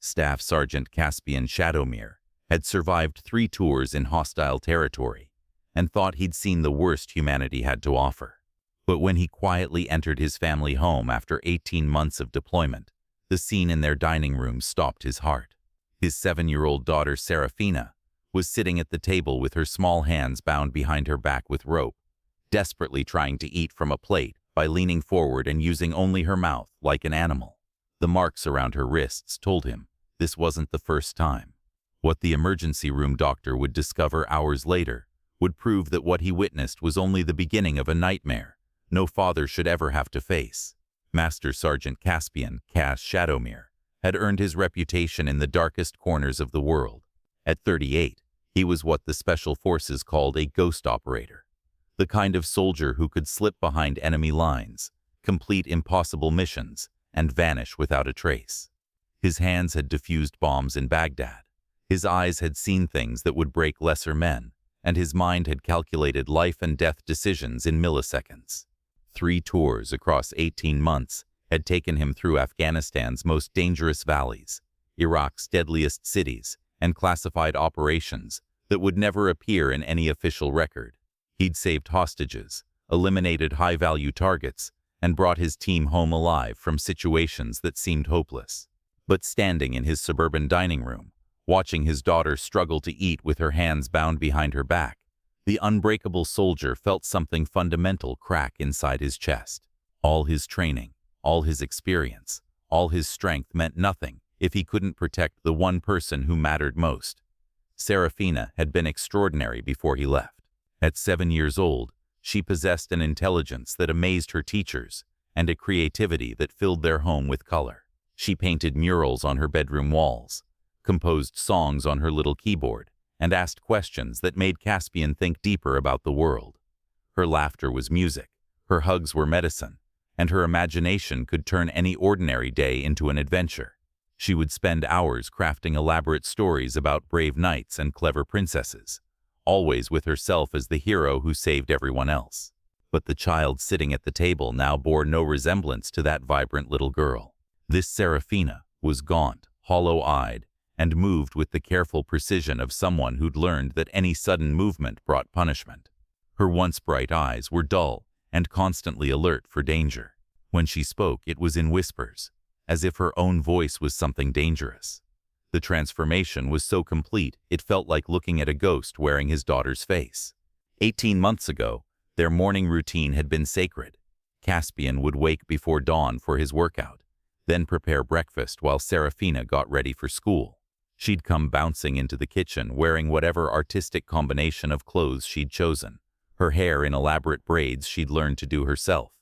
Staff Sergeant Caspian Shadowmere had survived 3 tours in hostile territory and thought he'd seen the worst humanity had to offer. But when he quietly entered his family home after 18 months of deployment, the scene in their dining room stopped his heart. His 7-year-old daughter Serafina was sitting at the table with her small hands bound behind her back with rope, desperately trying to eat from a plate by leaning forward and using only her mouth like an animal. The marks around her wrists told him this wasn't the first time. What the emergency room doctor would discover hours later would prove that what he witnessed was only the beginning of a nightmare no father should ever have to face. Master Sergeant Caspian Cass Shadowmere had earned his reputation in the darkest corners of the world. At 38, he was what the Special Forces called a ghost operator, the kind of soldier who could slip behind enemy lines, complete impossible missions, and vanish without a trace. His hands had defused bombs in Baghdad. His eyes had seen things that would break lesser men, and his mind had calculated life and death decisions in milliseconds. 3 tours across 18 months had taken him through Afghanistan's most dangerous valleys, Iraq's deadliest cities, and classified operations that would never appear in any official record. He'd saved hostages, eliminated high-value targets, and brought his team home alive from situations that seemed hopeless. But standing in his suburban dining room, watching his daughter struggle to eat with her hands bound behind her back, the unbreakable soldier felt something fundamental crack inside his chest. All his training, all his experience, all his strength meant nothing if he couldn't protect the one person who mattered most. Serafina had been extraordinary before he left. At 7 years old, she possessed an intelligence that amazed her teachers and a creativity that filled their home with color. She painted murals on her bedroom walls, composed songs on her little keyboard, and asked questions that made Caspian think deeper about the world. Her laughter was music, her hugs were medicine, and her imagination could turn any ordinary day into an adventure. She would spend hours crafting elaborate stories about brave knights and clever princesses, always with herself as the hero who saved everyone else. But the child sitting at the table now bore no resemblance to that vibrant little girl. This Serafina was gaunt, hollow-eyed, and moved with the careful precision of someone who'd learned that any sudden movement brought punishment. Her once bright eyes were dull and constantly alert for danger. When she spoke, it was in whispers, as if her own voice was something dangerous. The transformation was so complete, it felt like looking at a ghost wearing his daughter's face. 18 months ago, their morning routine had been sacred. Caspian would wake before dawn for his workout, then prepare breakfast while Serafina got ready for school. She'd come bouncing into the kitchen wearing whatever artistic combination of clothes she'd chosen, her hair in elaborate braids she'd learned to do herself.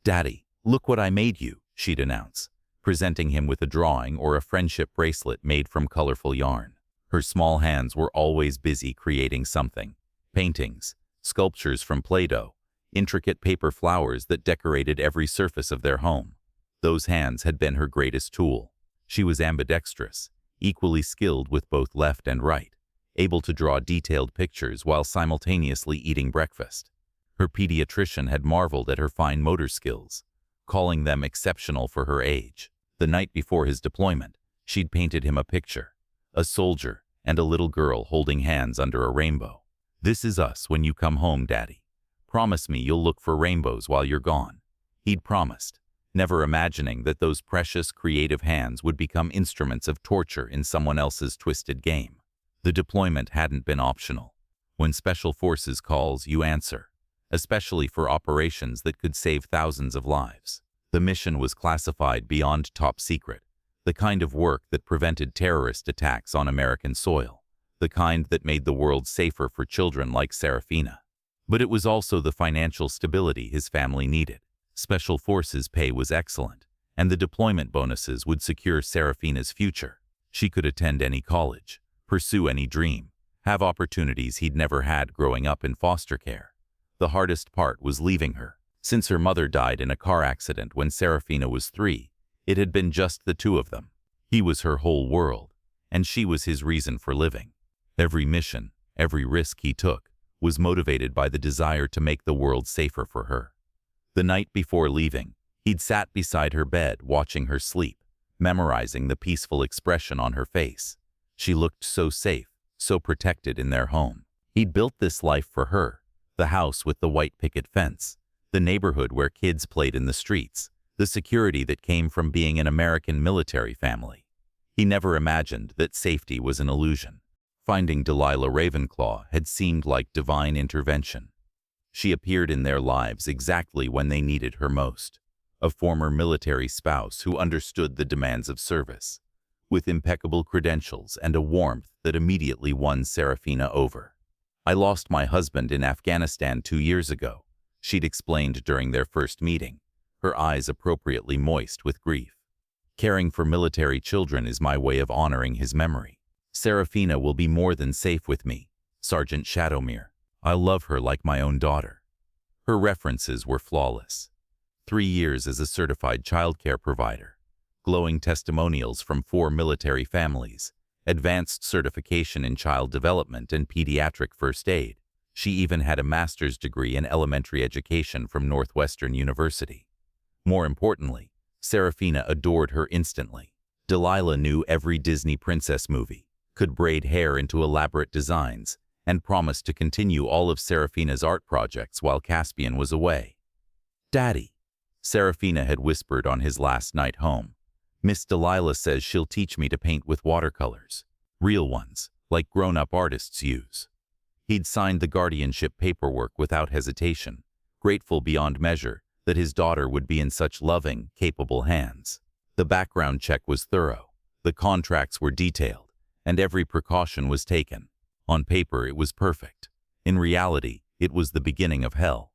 "Daddy, look what I made you," she'd announce, presenting him with a drawing or a friendship bracelet made from colorful yarn. Her small hands were always busy creating something: paintings, sculptures from Play-Doh, intricate paper flowers that decorated every surface of their home. Those hands had been her greatest tool. She was ambidextrous, equally skilled with both left and right, able to draw detailed pictures while simultaneously eating breakfast. Her pediatrician had marveled at her fine motor skills, calling them exceptional for her age. The night before his deployment, she'd painted him a picture: a soldier and a little girl holding hands under a rainbow. "This is us when you come home, Daddy. Promise me you'll look for rainbows while you're gone." He'd promised, never imagining that those precious, creative hands would become instruments of torture in someone else's twisted game. The deployment hadn't been optional. When Special Forces calls, you answer, especially for operations that could save thousands of lives. The mission was classified beyond top secret, the kind of work that prevented terrorist attacks on American soil, the kind that made the world safer for children like Serafina. But it was also the financial stability his family needed. Special Forces pay was excellent, and the deployment bonuses would secure Serafina's future. She could attend any college, pursue any dream, have opportunities he'd never had growing up in foster care. The hardest part was leaving her. Since her mother died in a car accident when Serafina was 3, it had been just the two of them. He was her whole world, and she was his reason for living. Every mission, every risk he took, was motivated by the desire to make the world safer for her. The night before leaving, he'd sat beside her bed watching her sleep, memorizing the peaceful expression on her face. She looked so safe, so protected in their home. He'd built this life for her, the house with the white picket fence, the neighborhood where kids played in the streets, the security that came from being an American military family. He never imagined that safety was an illusion. Finding Delilah Ravenclaw had seemed like divine intervention. She appeared in their lives exactly when they needed her most. A former military spouse who understood the demands of service, with impeccable credentials and a warmth that immediately won Serafina over. "I lost my husband in Afghanistan 2 years ago," she'd explained during their first meeting, her eyes appropriately moist with grief. "Caring for military children is my way of honoring his memory. Serafina will be more than safe with me, Sergeant Shadowmere. I'll love her like my own daughter." Her references were flawless. 3 years as a certified childcare provider, glowing testimonials from 4 military families, advanced certification in child development and pediatric first aid. She even had a master's degree in elementary education from Northwestern University. More importantly, Serafina adored her instantly. Delilah knew every Disney princess movie, could braid hair into elaborate designs, and promised to continue all of Serafina's art projects while Caspian was away. "Daddy," Serafina had whispered on his last night home, "Miss Delilah says she'll teach me to paint with watercolors. Real ones, like grown-up artists use." He'd signed the guardianship paperwork without hesitation, grateful beyond measure that his daughter would be in such loving, capable hands. The background check was thorough, the contracts were detailed, and every precaution was taken. On paper, it was perfect. In reality, it was the beginning of hell.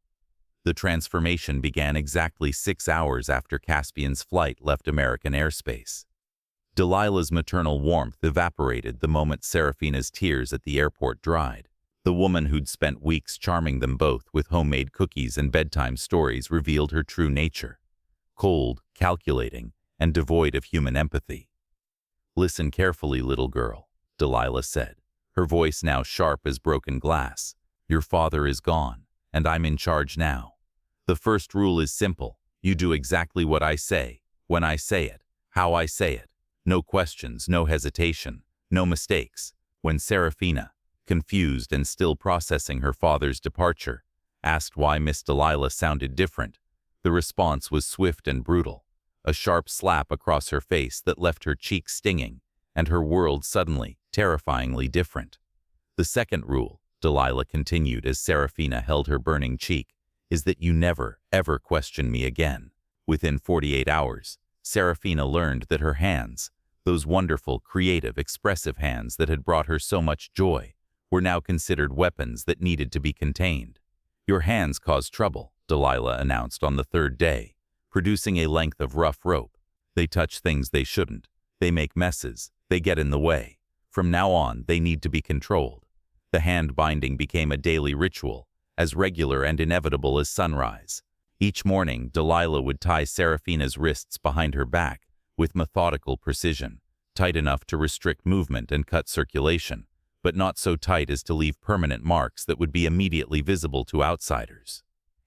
The transformation began exactly 6 hours after Caspian's flight left American airspace. Delilah's maternal warmth evaporated the moment Serafina's tears at the airport dried. The woman who'd spent weeks charming them both with homemade cookies and bedtime stories revealed her true nature: cold, calculating, and devoid of human empathy. "Listen carefully, little girl," Delilah said, her voice now sharp as broken glass. "Your father is gone, and I'm in charge now. The first rule is simple. You do exactly what I say, when I say it, how I say it. No questions, no hesitation, no mistakes." When Serafina, confused and still processing her father's departure, asked why Miss Delilah sounded different, the response was swift and brutal, a sharp slap across her face that left her cheeks stinging, and her world suddenly, terrifyingly different. "The second rule," Delilah continued as Serafina held her burning cheek, "is that you never, ever question me again." Within 48 hours, Serafina learned that her hands, those wonderful, creative, expressive hands that had brought her so much joy, were now considered weapons that needed to be contained. "Your hands cause trouble," Delilah announced on the 3rd day, producing a length of rough rope. "They touch things they shouldn't. They make messes. They get in the way. From now on, they need to be controlled." The hand binding became a daily ritual, as regular and inevitable as sunrise. Each morning, Delilah would tie Serafina's wrists behind her back with methodical precision, tight enough to restrict movement and cut circulation, but not so tight as to leave permanent marks that would be immediately visible to outsiders.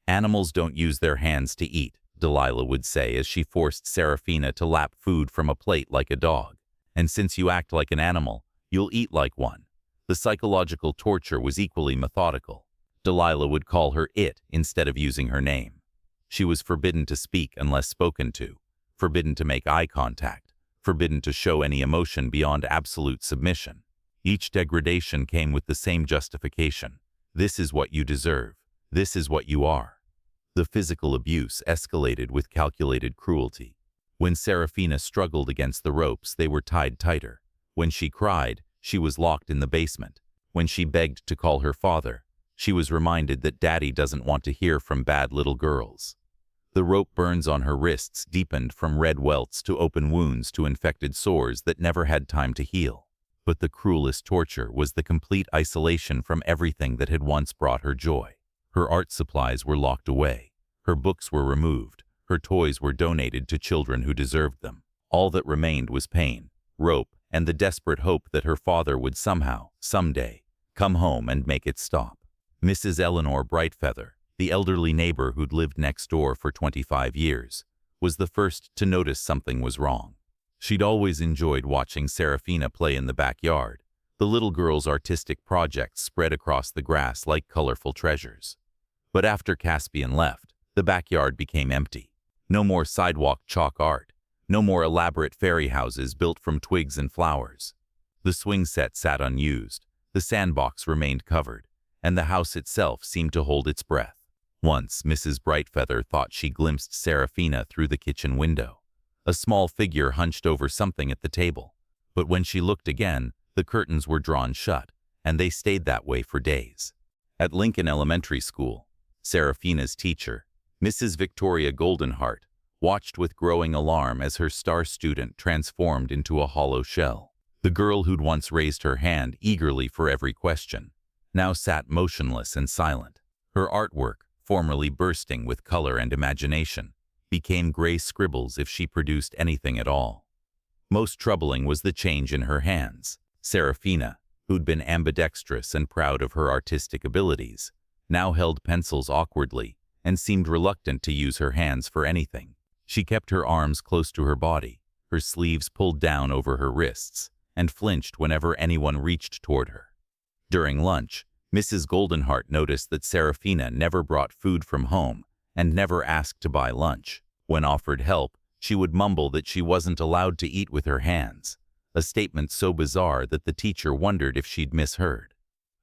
"Animals don't use their hands to eat," Delilah would say as she forced Serafina to lap food from a plate like a dog. "And since you act like an animal, you'll eat like one." The psychological torture was equally methodical. Delilah would call her "it" instead of using her name. She was forbidden to speak unless spoken to, forbidden to make eye contact, forbidden to show any emotion beyond absolute submission. Each degradation came with the same justification: "This is what you deserve. This is what you are." The physical abuse escalated with calculated cruelty. When Serafina struggled against the ropes, they were tied tighter. When she cried, she was locked in the basement. When she begged to call her father, she was reminded that Daddy doesn't want to hear from bad little girls. The rope burns on her wrists deepened from red welts to open wounds to infected sores that never had time to heal. But the cruelest torture was the complete isolation from everything that had once brought her joy. Her art supplies were locked away. Her books were removed. Her toys were donated to children who deserved them. All that remained was pain, rope, and the desperate hope that her father would somehow, someday, come home and make it stop. Mrs. Eleanor Brightfeather, the elderly neighbor who'd lived next door for 25 years, was the first to notice something was wrong. She'd always enjoyed watching Serafina play in the backyard, the little girl's artistic projects spread across the grass like colorful treasures. But after Caspian left, the backyard became empty. No more sidewalk chalk art, no more elaborate fairy houses built from twigs and flowers. The swing set sat unused, the sandbox remained covered, and the house itself seemed to hold its breath. Once, Mrs. Brightfeather thought she glimpsed Serafina through the kitchen window. A small figure hunched over something at the table. But when she looked again, the curtains were drawn shut, and they stayed that way for days. At Lincoln Elementary School, Serafina's teacher, Mrs. Victoria Goldenheart, watched with growing alarm as her star student transformed into a hollow shell. The girl who'd once raised her hand eagerly for every question, now sat motionless and silent. Her artwork, formerly bursting with color and imagination, became gray scribbles if she produced anything at all. Most troubling was the change in her hands. Serafina, who'd been ambidextrous and proud of her artistic abilities, now held pencils awkwardly and seemed reluctant to use her hands for anything. She kept her arms close to her body, her sleeves pulled down over her wrists, and flinched whenever anyone reached toward her. During lunch, Mrs. Goldenheart noticed that Serafina never brought food from home and never asked to buy lunch. When offered help, she would mumble that she wasn't allowed to eat with her hands, a statement so bizarre that the teacher wondered if she'd misheard.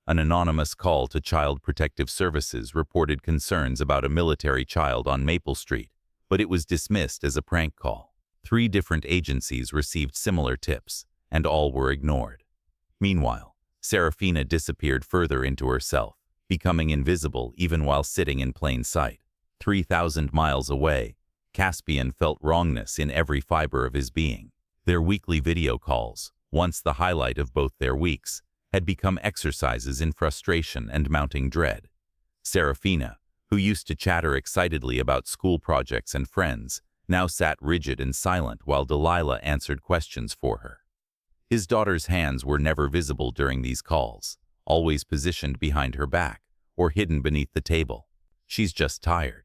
An anonymous call to Child Protective Services reported concerns about a military child on Maple Street, but it was dismissed as a prank call. 3 different agencies received similar tips, and all were ignored. Meanwhile, Serafina disappeared further into herself, becoming invisible even while sitting in plain sight. 3,000 miles away, Caspian felt wrongness in every fiber of his being. Their weekly video calls, once the highlight of both their weeks, had become exercises in frustration and mounting dread. Serafina, who used to chatter excitedly about school projects and friends, now sat rigid and silent while Delilah answered questions for her. His daughter's hands were never visible during these calls, always positioned behind her back or hidden beneath the table. "She's just tired,"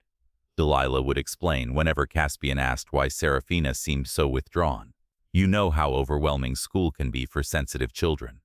Delilah would explain whenever Caspian asked why Serafina seemed so withdrawn. "You know how overwhelming school can be for sensitive children."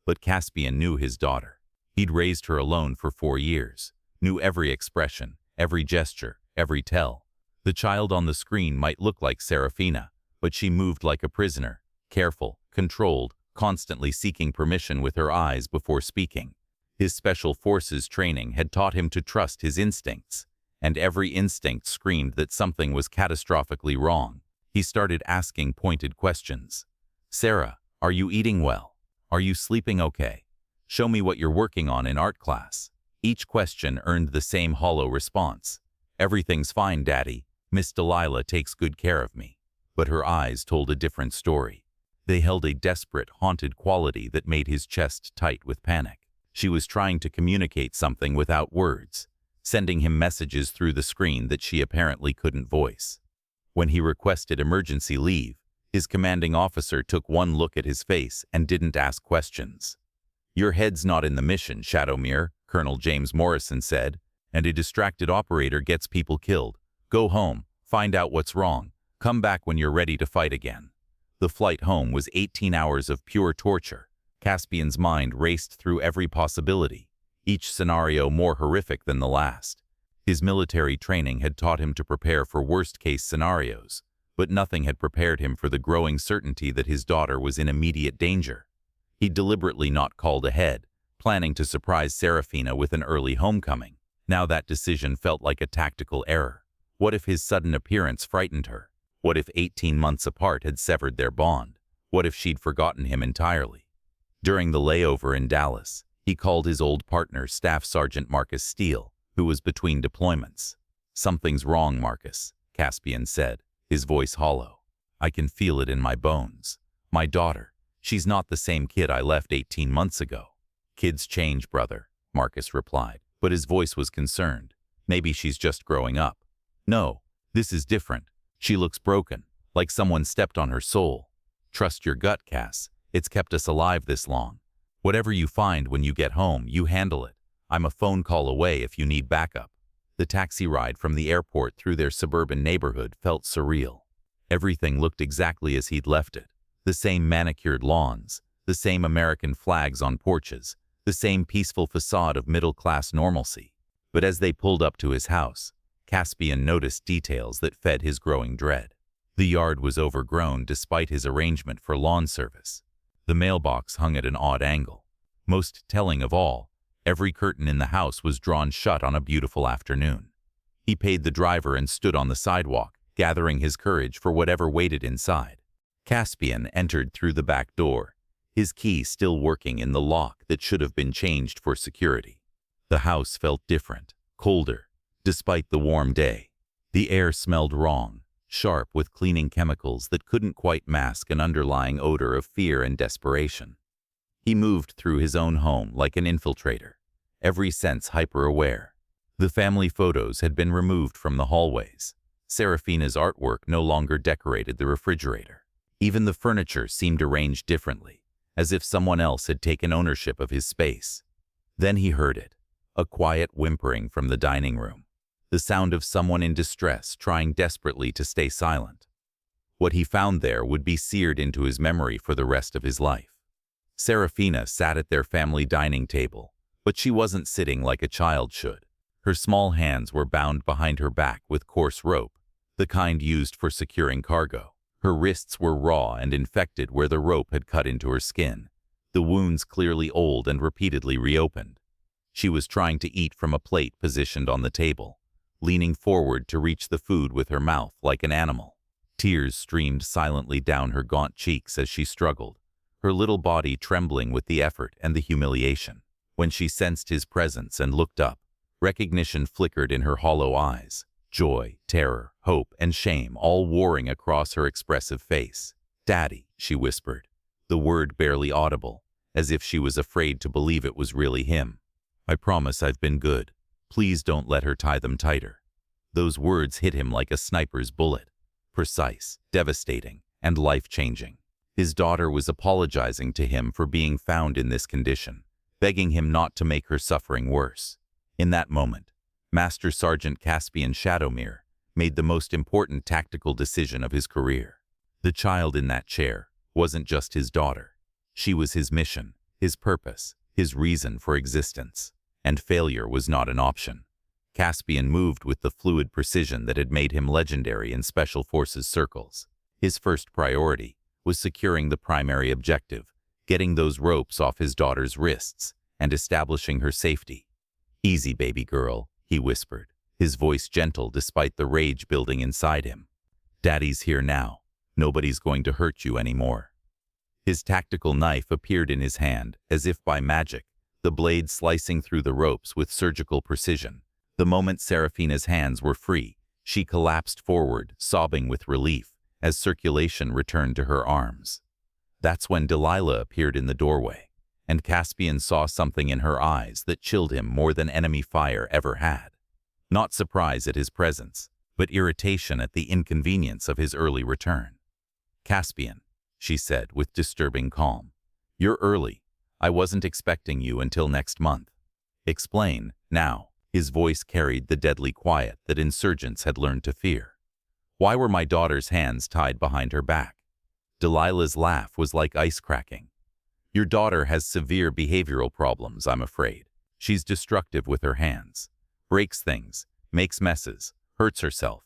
But Caspian knew his daughter. He'd raised her alone for 4 years, knew every expression, every gesture, every tell. The child on the screen might look like Serafina, but she moved like a prisoner, careful, controlled, constantly seeking permission with her eyes before speaking. His special forces training had taught him to trust his instincts, and every instinct screamed that something was catastrophically wrong. He started asking pointed questions. "Sarah, are you eating well? Are you sleeping okay? Show me what you're working on in art class." Each question earned the same hollow response. "Everything's fine, Daddy. Miss Delilah takes good care of me." But her eyes told a different story. They held a desperate, haunted quality that made his chest tight with panic. She was trying to communicate something without words, sending him messages through the screen that she apparently couldn't voice. When he requested emergency leave, his commanding officer took one look at his face and didn't ask questions. "Your head's not in the mission, Shadowmere," Colonel James Morrison said, "and a distracted operator gets people killed. Go home, find out what's wrong, come back when you're ready to fight again." The flight home was 18 hours of pure torture. Caspian's mind raced through every possibility, each scenario more horrific than the last. His military training had taught him to prepare for worst-case scenarios, but nothing had prepared him for the growing certainty that his daughter was in immediate danger. He'd deliberately not called ahead, planning to surprise Serafina with an early homecoming. Now that decision felt like a tactical error. What if his sudden appearance frightened her? What if 18 months apart had severed their bond? What if she'd forgotten him entirely? During the layover in Dallas, he called his old partner, Staff Sergeant Marcus Steele, who was between deployments. "Something's wrong, Marcus," Caspian said, his voice hollow. "I can feel it in my bones. My daughter, she's not the same kid I left 18 months ago." "Kids change, brother," Marcus replied, but his voice was concerned. "Maybe she's just growing up." "No, this is different. She looks broken, like someone stepped on her soul." "Trust your gut, Cass. It's kept us alive this long. Whatever you find when you get home, you handle it. I'm a phone call away if you need backup." The taxi ride from the airport through their suburban neighborhood felt surreal. Everything looked exactly as he'd left it. The same manicured lawns, the same American flags on porches, the same peaceful facade of middle-class normalcy. But as they pulled up to his house, Caspian noticed details that fed his growing dread. The yard was overgrown despite his arrangement for lawn service. The mailbox hung at an odd angle. Most telling of all, every curtain in the house was drawn shut on a beautiful afternoon. He paid the driver and stood on the sidewalk, gathering his courage for whatever waited inside. Caspian entered through the back door, his key still working in the lock that should have been changed for security. The house felt different, colder, despite the warm day. The air smelled wrong, sharp with cleaning chemicals that couldn't quite mask an underlying odor of fear and desperation. He moved through his own home like an infiltrator, every sense hyper-aware. The family photos had been removed from the hallways. Serafina's artwork no longer decorated the refrigerator. Even the furniture seemed arranged differently, as if someone else had taken ownership of his space. Then he heard it, a quiet whimpering from the dining room, the sound of someone in distress trying desperately to stay silent. What he found there would be seared into his memory for the rest of his life. Serafina sat at their family dining table, but she wasn't sitting like a child should. Her small hands were bound behind her back with coarse rope, the kind used for securing cargo. Her wrists were raw and infected where the rope had cut into her skin, the wounds clearly old and repeatedly reopened. She was trying to eat from a plate positioned on the table, leaning forward to reach the food with her mouth like an animal. Tears streamed silently down her gaunt cheeks as she struggled, her little body trembling with the effort and the humiliation. When she sensed his presence and looked up, recognition flickered in her hollow eyes. Joy, terror, hope, and shame all warring across her expressive face. "Daddy," she whispered, the word barely audible, as if she was afraid to believe it was really him. "I promise I've been good. Please don't let her tie them tighter." Those words hit him like a sniper's bullet, precise, devastating, and life-changing. His daughter was apologizing to him for being found in this condition, begging him not to make her suffering worse. In that moment, Master Sergeant Caspian Shadowmere made the most important tactical decision of his career. The child in that chair wasn't just his daughter. She was his mission, his purpose, his reason for existence. And failure was not an option. Caspian moved with the fluid precision that had made him legendary in Special Forces circles. His first priority was securing the primary objective, getting those ropes off his daughter's wrists, and establishing her safety. "Easy, baby girl," he whispered, his voice gentle despite the rage building inside him. "Daddy's here now. Nobody's going to hurt you anymore." His tactical knife appeared in his hand, as if by magic, the blade slicing through the ropes with surgical precision. The moment Serafina's hands were free, she collapsed forward, sobbing with relief, as circulation returned to her arms. That's when Delilah appeared in the doorway, and Caspian saw something in her eyes that chilled him more than enemy fire ever had. Not surprise at his presence, but irritation at the inconvenience of his early return. "Caspian," she said with disturbing calm, "you're early. I wasn't expecting you until next month." "Explain, now." His voice carried the deadly quiet that insurgents had learned to fear. "Why were my daughter's hands tied behind her back?" Delilah's laugh was like ice cracking. "Your daughter has severe behavioral problems, I'm afraid. She's destructive with her hands. Breaks things, makes messes, hurts herself.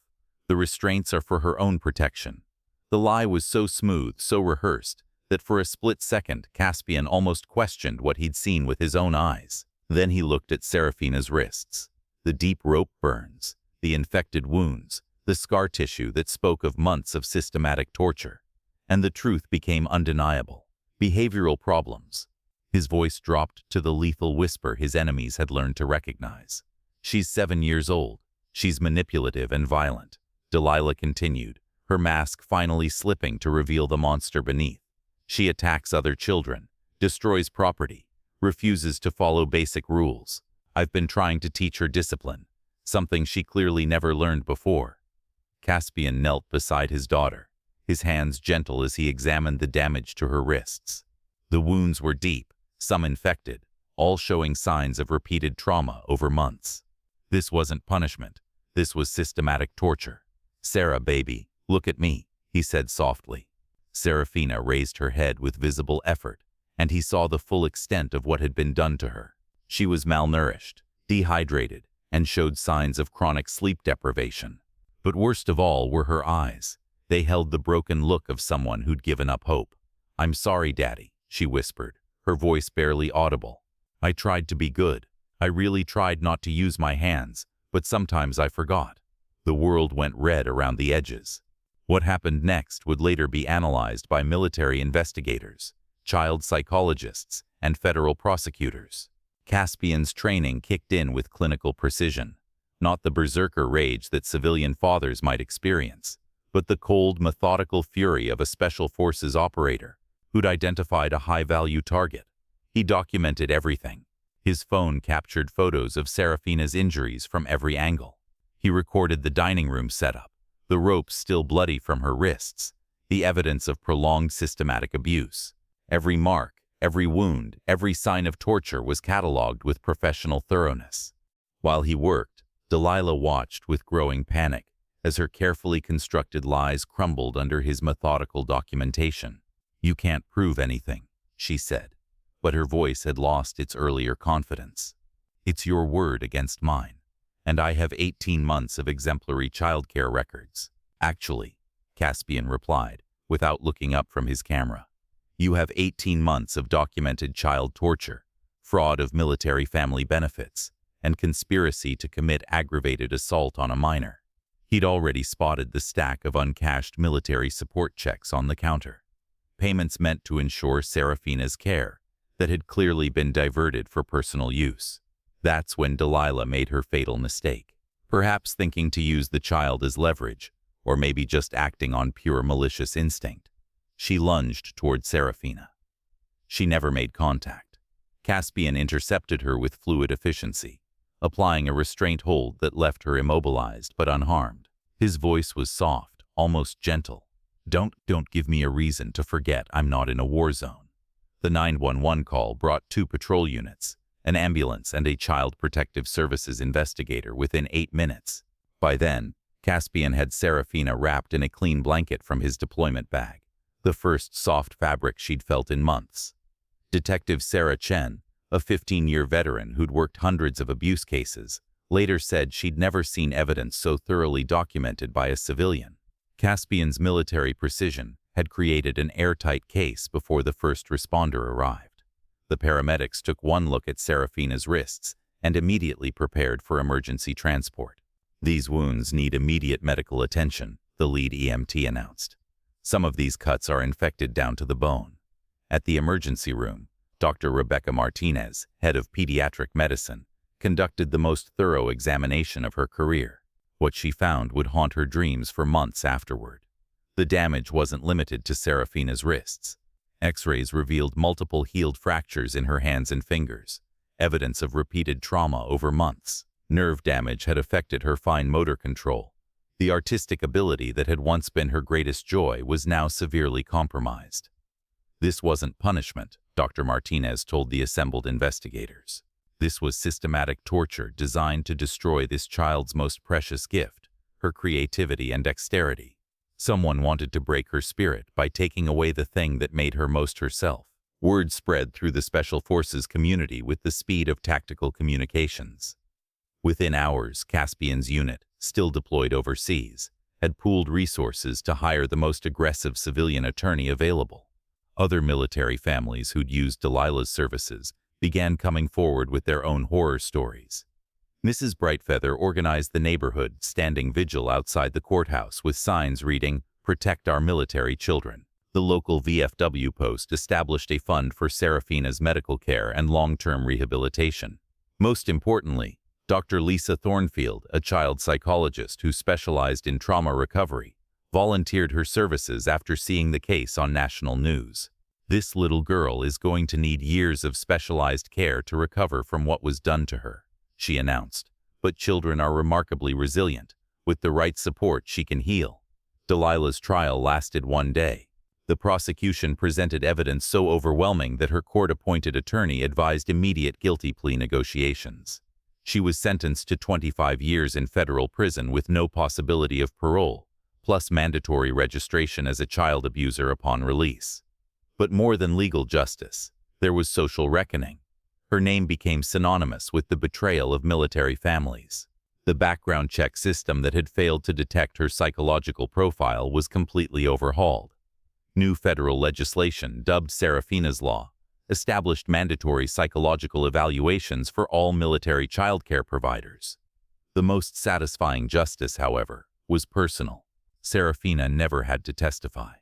The restraints are for her own protection." The lie was so smooth, so rehearsed, that for a split second Caspian almost questioned what he'd seen with his own eyes. Then he looked at Serafina's wrists. The deep rope burns, the infected wounds, the scar tissue that spoke of months of systematic torture. And the truth became undeniable. Behavioral problems. His voice dropped to the lethal whisper his enemies had learned to recognize. "She's 7 years old. She's manipulative and violent," Delilah continued, her mask finally slipping to reveal the monster beneath. "She attacks other children, destroys property, refuses to follow basic rules. I've been trying to teach her discipline, something she clearly never learned before." Caspian knelt beside his daughter, his hands gentle as he examined the damage to her wrists. The wounds were deep, some infected, all showing signs of repeated trauma over months. This wasn't punishment. This was systematic torture. "Sarah, baby, look at me," he said softly. Serafina raised her head with visible effort, and he saw the full extent of what had been done to her. She was malnourished, dehydrated, and showed signs of chronic sleep deprivation. But worst of all were her eyes. They held the broken look of someone who'd given up hope. "I'm sorry, Daddy," she whispered, her voice barely audible. "I tried to be good. I really tried not to use my hands, but sometimes I forgot." The world went red around the edges. What happened next would later be analyzed by military investigators, child psychologists, and federal prosecutors. Caspian's training kicked in with clinical precision, not the berserker rage that civilian fathers might experience, but the cold, methodical fury of a special forces operator who'd identified a high-value target. He documented everything. His phone captured photos of Serafina's injuries from every angle. He recorded the dining room setup, the ropes still bloody from her wrists, the evidence of prolonged systematic abuse. Every mark, every wound, every sign of torture was catalogued with professional thoroughness. While he worked, Delilah watched with growing panic as her carefully constructed lies crumbled under his methodical documentation. "You can't prove anything," she said, but her voice had lost its earlier confidence. "It's your word against mine. And I have 18 months of exemplary childcare records." "Actually," Caspian replied, without looking up from his camera, "you have 18 months of documented child torture, fraud of military family benefits, and conspiracy to commit aggravated assault on a minor." He'd already spotted the stack of uncashed military support checks on the counter. Payments meant to ensure Serafina's care that had clearly been diverted for personal use. That's when Delilah made her fatal mistake, perhaps thinking to use the child as leverage, or maybe just acting on pure malicious instinct. She lunged toward Serafina. She never made contact. Caspian intercepted her with fluid efficiency, applying a restraint hold that left her immobilized but unharmed. His voice was soft, almost gentle. Don't give me a reason to forget I'm not in a war zone." The 911 call brought 2 patrol units, an ambulance, and a Child Protective Services investigator within 8 minutes. By then, Caspian had Serafina wrapped in a clean blanket from his deployment bag, the first soft fabric she'd felt in months. Detective Sarah Chen, a 15-year veteran who'd worked hundreds of abuse cases, later said she'd never seen evidence so thoroughly documented by a civilian. Caspian's military precision had created an airtight case before the first responder arrived. The paramedics took one look at Serafina's wrists and immediately prepared for emergency transport. "These wounds need immediate medical attention," the lead EMT announced. "Some of these cuts are infected down to the bone." At the emergency room, Dr. Rebecca Martinez, head of pediatric medicine, conducted the most thorough examination of her career. What she found would haunt her dreams for months afterward. The damage wasn't limited to Serafina's wrists. X-rays revealed multiple healed fractures in her hands and fingers, evidence of repeated trauma over months. Nerve damage had affected her fine motor control. The artistic ability that had once been her greatest joy was now severely compromised. "This wasn't punishment," Dr. Martinez told the assembled investigators. "This was systematic torture designed to destroy this child's most precious gift, her creativity and dexterity. Someone wanted to break her spirit by taking away the thing that made her most herself." Word spread through the Special Forces community with the speed of tactical communications. Within hours, Caspian's unit, still deployed overseas, had pooled resources to hire the most aggressive civilian attorney available. Other military families who'd used Delilah's services began coming forward with their own horror stories. Mrs. Brightfeather organized the neighborhood standing vigil outside the courthouse with signs reading, "Protect our military children." The local VFW post established a fund for Serafina's medical care and long-term rehabilitation. Most importantly, Dr. Lisa Thornfield, a child psychologist who specialized in trauma recovery, volunteered her services after seeing the case on national news. "This little girl is going to need years of specialized care to recover from what was done to her," she announced. "But children are remarkably resilient. With the right support, she can heal." Delilah's trial lasted 1 day. The prosecution presented evidence so overwhelming that her court-appointed attorney advised immediate guilty plea negotiations. She was sentenced to 25 years in federal prison with no possibility of parole, plus mandatory registration as a child abuser upon release. But more than legal justice, there was social reckoning. Her name became synonymous with the betrayal of military families. The background check system that had failed to detect her psychological profile was completely overhauled. New federal legislation, dubbed Serafina's Law, established mandatory psychological evaluations for all military childcare providers. The most satisfying justice, however, was personal. Serafina never had to testify.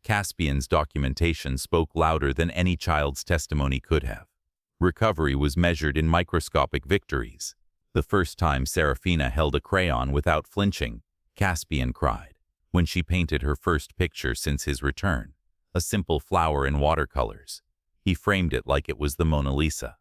Caspian's documentation spoke louder than any child's testimony could have. Recovery was measured in microscopic victories. The first time Serafina held a crayon without flinching, Caspian cried. When she painted her first picture since his return, a simple flower in watercolors, he framed it like it was the Mona Lisa.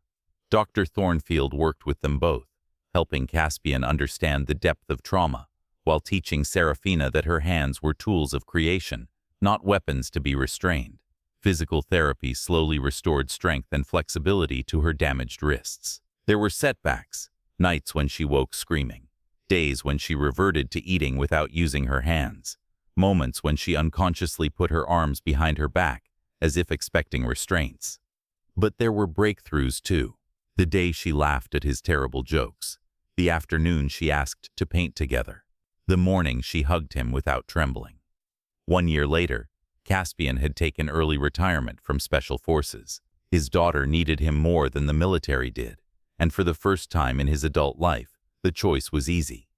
Dr. Thornfield worked with them both, helping Caspian understand the depth of trauma, while teaching Serafina that her hands were tools of creation, not weapons to be restrained. Physical therapy slowly restored strength and flexibility to her damaged wrists. There were setbacks, nights when she woke screaming, days when she reverted to eating without using her hands, moments when she unconsciously put her arms behind her back, as if expecting restraints. But there were breakthroughs too. The day she laughed at his terrible jokes, the afternoon she asked to paint together, the morning she hugged him without trembling. 1 year later, Caspian had taken early retirement from Special Forces. His daughter needed him more than the military did, and for the first time in his adult life, the choice was easy.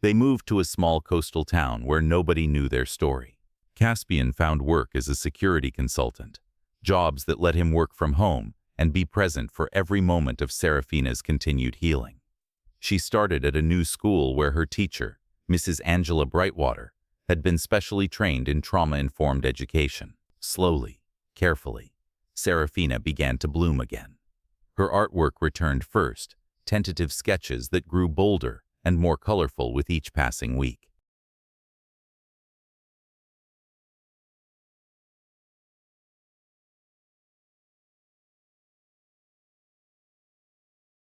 They moved to a small coastal town where nobody knew their story. Caspian found work as a security consultant, jobs that let him work from home and be present for every moment of Serafina's continued healing. She started at a new school where her teacher, Mrs. Angela Brightwater, had been specially trained in trauma-informed education. Slowly, carefully, Serafina began to bloom again. Her artwork returned first, tentative sketches that grew bolder and more colorful with each passing week.